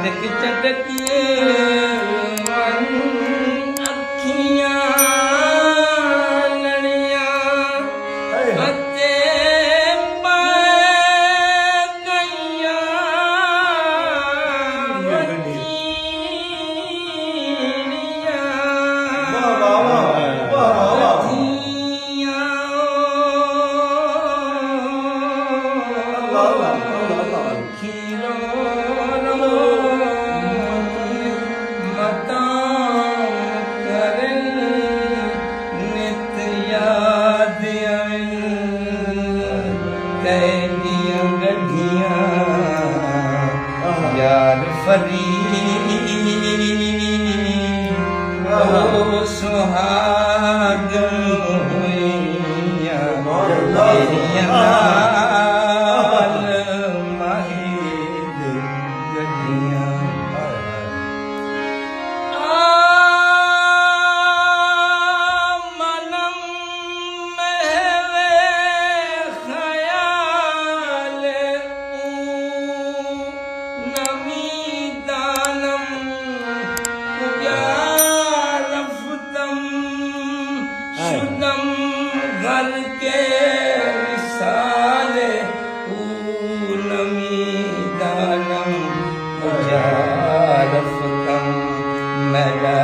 चटक चटक अखियां लड़ियां अते यार फरीद ओ सुहागन होइया तेरियां नाल माहिद गड्डियां मनम महवे खयाल शुदम घर के विसाले नमी दानम उजारफतम मेरा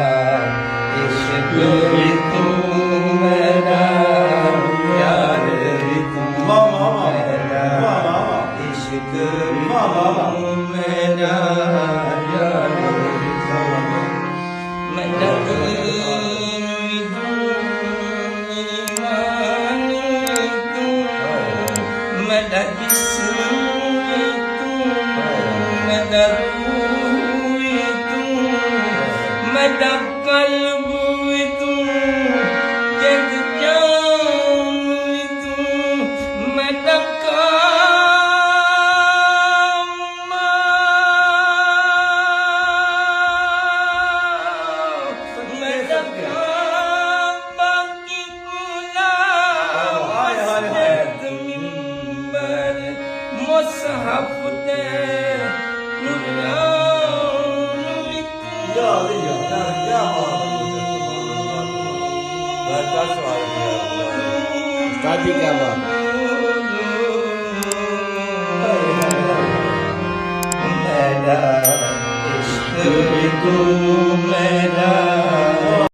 इश्क भी तू मेरा यार भी तू मेरा इश्क भी तू मेरा यार भी तू मेरा मेरा जिस्म तू मेरा रूह तू मेरा कल्ब तू जग जान तू मेरा मुसहफ़ते क्या बात मेरा इश्क भी तू मेरा